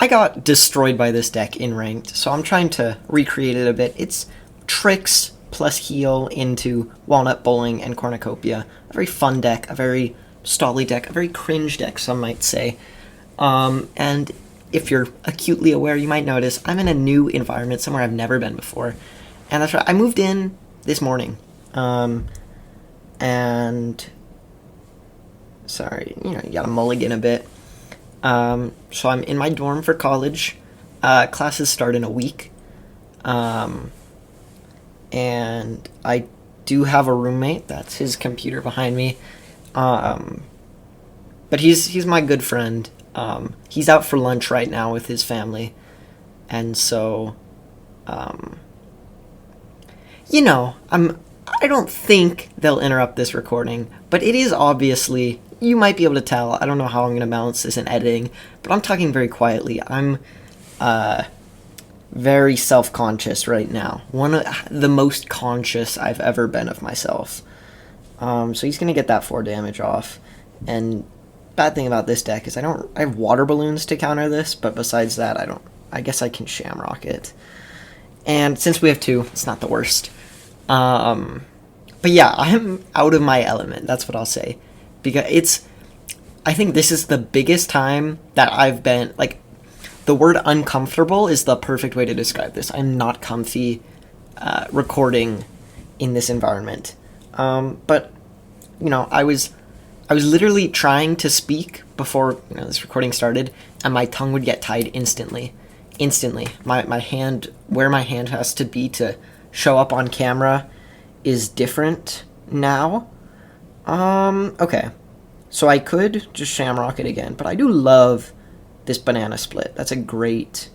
I got destroyed by this deck in ranked, so I'm trying to recreate it a bit. It's tricks plus heal into Walnut Bowling and Cornucopia. A very fun deck, a very stolly deck, a very cringe deck, some might say. And if you're acutely aware, you might notice I'm in a new environment, somewhere I've never been before. And that's right, I moved in this morning. And sorry, you gotta mulligan a bit. So I'm in my dorm for college. Classes start in a week. And I do have a roommate. That's his computer behind me. But he's my good friend. He's out for lunch right now with his family. And so, I don't think they'll interrupt this recording, but it is obviously, you might be able to tell, I don't know how I'm going to balance this in editing, but I'm talking very quietly. I'm very self-conscious right now. One of the most conscious I've ever been of myself. So he's going to get that 4 damage off. And bad thing about this deck is I have water balloons to counter this, but besides that, I guess I can Shamrock it. And since we have 2, it's not the worst. But yeah, I'm out of my element, that's what I'll say. Because I think this is the biggest time that I've been, like, the word uncomfortable is the perfect way to describe this. I'm not comfy recording in this environment. But, I was literally trying to speak before this recording started, and my tongue would get tied instantly. My hand, where my hand has to be to show up on camera is different now. Okay. So I could just Shamrock it again, but I do love this banana split. That's a great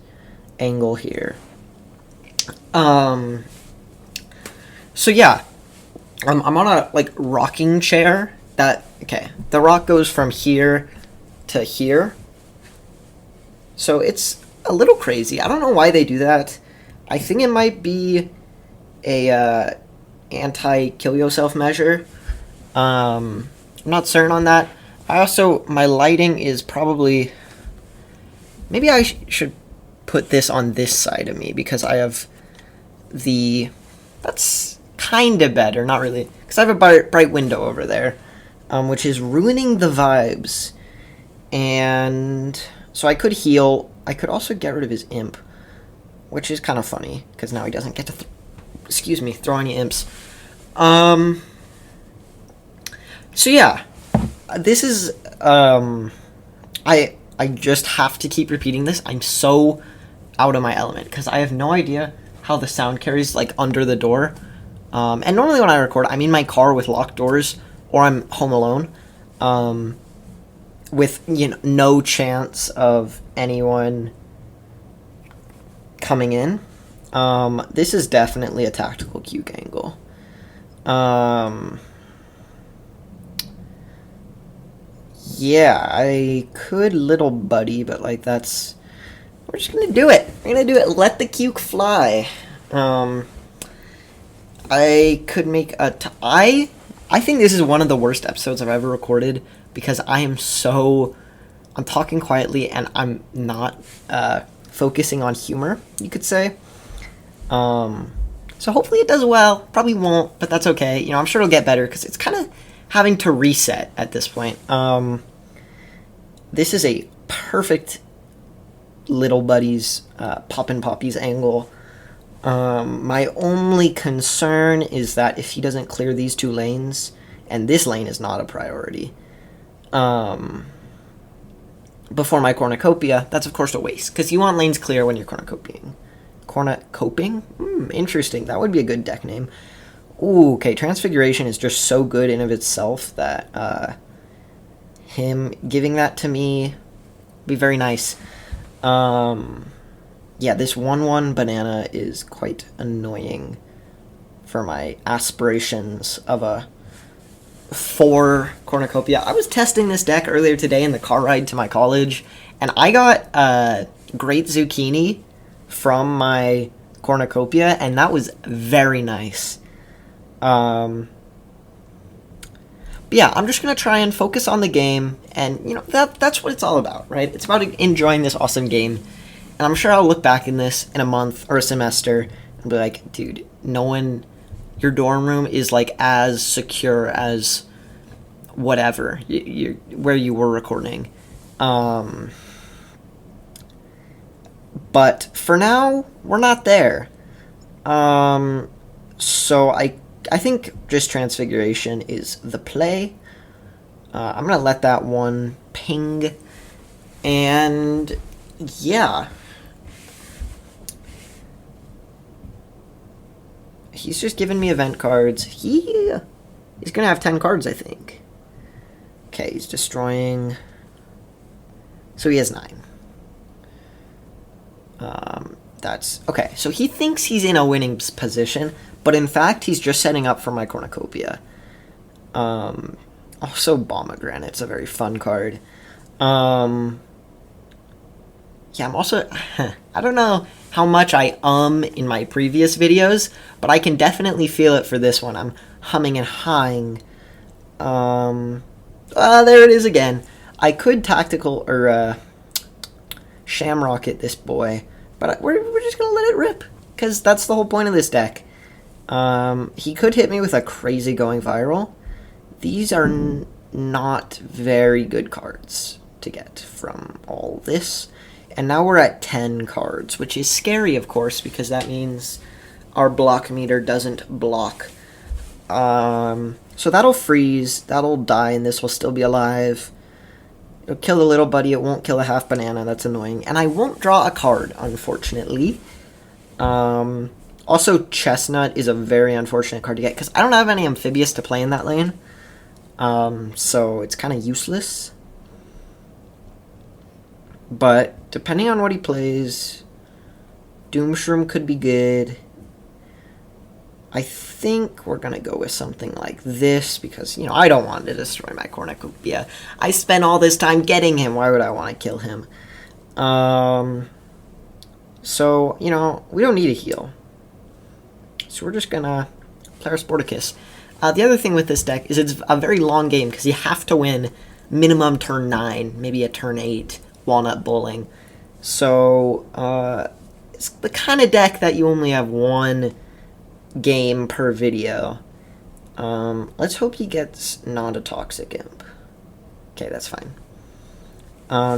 angle here. So yeah. I'm on a, rocking chair okay. The rock goes from here to here. So it's a little crazy. I don't know why they do that. I think it might be a anti-kill yourself measure. I'm not certain on that. My lighting is probably, maybe I should put this on this side of me because I have that's kind of better, not really, because I have a bright window over there, which is ruining the vibes. And so I could heal. I could also get rid of his imp, which is kind of funny because now he doesn't get to throw any imps. So yeah, this is, I just have to keep repeating this. I'm so out of my element because I have no idea how the sound carries, under the door. And normally when I record, I'm in my car with locked doors, or I'm home alone, with, no chance of anyone coming in. This is definitely a tactical cuke angle. Yeah, I could little buddy, but we're just gonna do it. We're gonna do it. Let the cuke fly. I could make I think this is one of the worst episodes I've ever recorded because I'm talking quietly and I'm not focusing on humor, you could say. So hopefully it does well. Probably won't, but that's okay. I'm sure it'll get better because it's kind of having to reset at this point. This is a perfect Little Buddies Poppin' Poppies angle. My only concern is that if he doesn't clear these 2 lanes, and this lane is not a priority, before my cornucopia, that's of course a waste, because you want lanes clear when you're cornucoping. Cornucoping? Interesting. That would be a good deck name. Ooh, okay, Transfiguration is just so good in of itself that him giving that to me would be very nice. Yeah, this 1/1 banana is quite annoying for my aspirations of a 4 cornucopia. I was testing this deck earlier today in the car ride to my college, and I got Great Zucchini from my cornucopia, and that was very nice. But yeah, I'm just going to try and focus on the game, and, that's what it's all about, right? It's about enjoying this awesome game, And I'm sure I'll look back in this in a month or a semester and be like, dude, no one, your dorm room is like as secure as whatever where you were recording. But for now, we're not there. So I think just Transfiguration is the play. I'm going to let that one ping. And yeah. He's just giving me event cards. He's going to have 10 cards, I think. Okay, he's destroying. So he has 9. That's okay. So he thinks he's in a winning position, but in fact, he's just setting up for my cornucopia. Also, Pomegranate's a very fun card. Yeah, I'm also. I don't know how much I in my previous videos, but I can definitely feel it for this one. I'm humming and hawing. There it is again. I could tactical or shamrocket this boy, but we're just gonna let it rip because that's the whole point of this deck. He could hit me with a crazy going viral. These are not very good cards to get from all this. And now we're at 10 cards, which is scary, of course, because that means our block meter doesn't block. So that'll freeze, that'll die, and this will still be alive. It'll kill the little buddy, it won't kill the half banana, that's annoying. And I won't draw a card, unfortunately. Also, Chestnut is a very unfortunate card to get, because I don't have any Amphibious to play in that lane. So it's kind of useless. But depending on what he plays, Doomshroom could be good. I think we're going to go with something like this because, you know, I don't want to destroy my cornucopia. I spent all this time getting him. Why would I want to kill him? So, you know, we don't need a heal. So we're just going to play our Sporticus. The other thing with this deck is it's a very long game because you have to win minimum turn 9, maybe a turn 8. Walnut Bowling. So, it's the kind of deck that you only have one game per video. Let's hope he gets not a Toxic Imp. Okay, that's fine.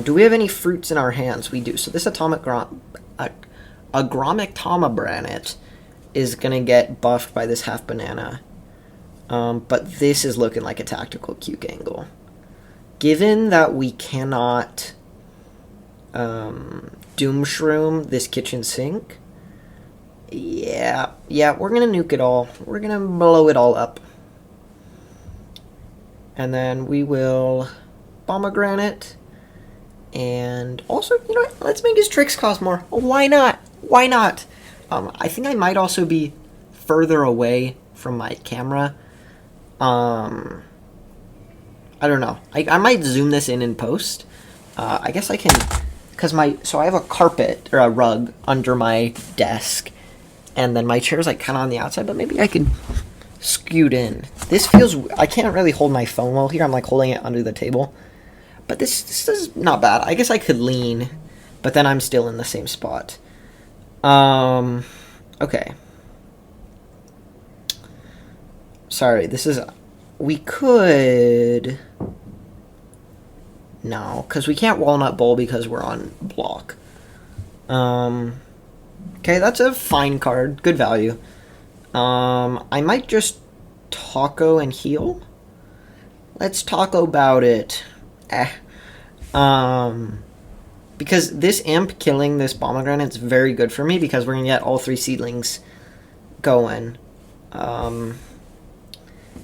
Do we have any fruits in our hands? We do. So this Agromic Pomegranate is going to get buffed by this half banana. But this is looking like a tactical Cuke Angle. Given that we cannot Doomshroom this kitchen sink, yeah, we're gonna nuke it all. We're gonna blow it all up, and then we will Pomegranate, and also, you know what, let's make his tricks cost more. Why not? I think I might also be further away from my camera. I don't know. I might zoom this in post. I guess I can. Because so I have a carpet, or a rug, under my desk, and then my chair's like kind of on the outside, but maybe I could scoot in. This feels, I can't really hold my phone well here, I'm like holding it under the table, but this is not bad. I guess I could lean, but then I'm still in the same spot. Okay. Sorry, we could... No, because we can't Walnut Bowl because we're on block. Okay, that's a fine card. Good value. I might just Taco and heal. Let's talk about it. Because this imp killing this Pomegranate is very good for me because we're going to get all 3 seedlings going. I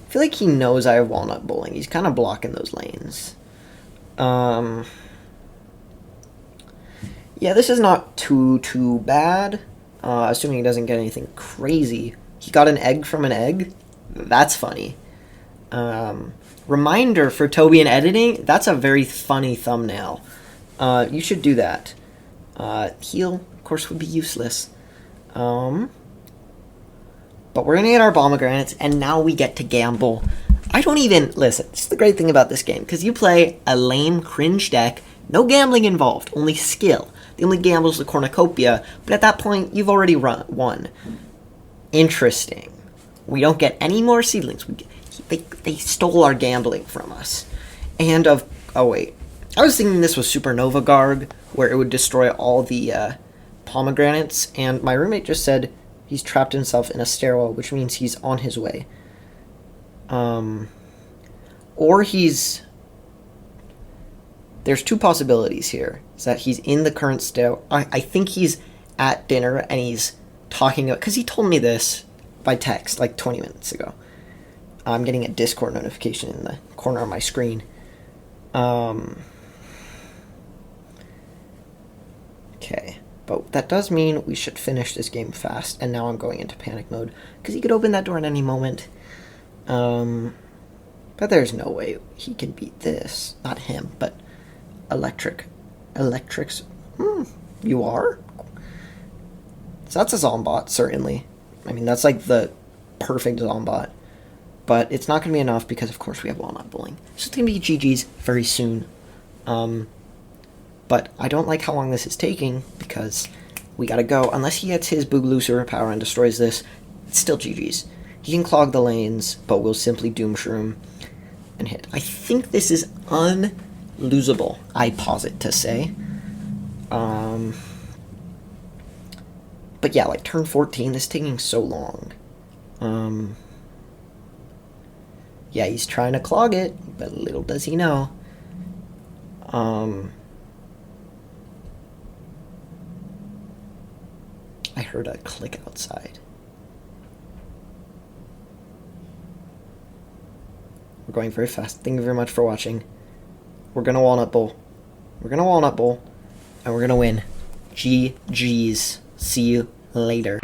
feel like he knows I have Walnut Bowling. He's kind of blocking those lanes. Yeah, this is not too bad. Assuming he doesn't get anything crazy. He got an egg from an egg? That's funny. Reminder for Toby in editing, that's a very funny thumbnail. You should do that. Heal, of course, would be useless. But we're gonna get our Pomegranates, and now we get to gamble. I don't even... Listen, this is the great thing about this game, because you play a lame, cringe deck, no gambling involved, only skill. The only gamble is the cornucopia, but at that point, you've already won. Interesting. We don't get any more seedlings. They stole our gambling from us. And oh wait. I was thinking this was Supernova Garg, where it would destroy all the pomegranates, and my roommate just said he's trapped himself in a stairwell, which means he's on his way. Or he's... There's two possibilities here. Is that he's in the current stairwell. I think he's at dinner, and he's talking about... Because he told me this by text, like 20 minutes ago. I'm getting a Discord notification in the corner of my screen. Okay, but that does mean we should finish this game fast, and now I'm going into panic mode, because he could open that door at any moment. But there's no way he can beat this. Not him, but Electrics. You are? So that's a Zombot, certainly. I mean, that's like the perfect Zombot. But it's not going to be enough because, of course, we have Walnut Bowling. So it's going to be GG's very soon. But I don't like how long this is taking because we got to go. Unless he gets his Boogaloo superpower and destroys this, it's still GG's. He can clog the lanes, but we'll simply Doom Shroom and hit. I think this is unlosable, I posit to say. But yeah, like turn 14, this is taking so long. Yeah, he's trying to clog it, but little does he know. I heard a click outside. We're going very fast. Thank you very much for watching. We're gonna Walnut Bowl. We're gonna Walnut Bowl. And we're gonna win. GG's. See you later.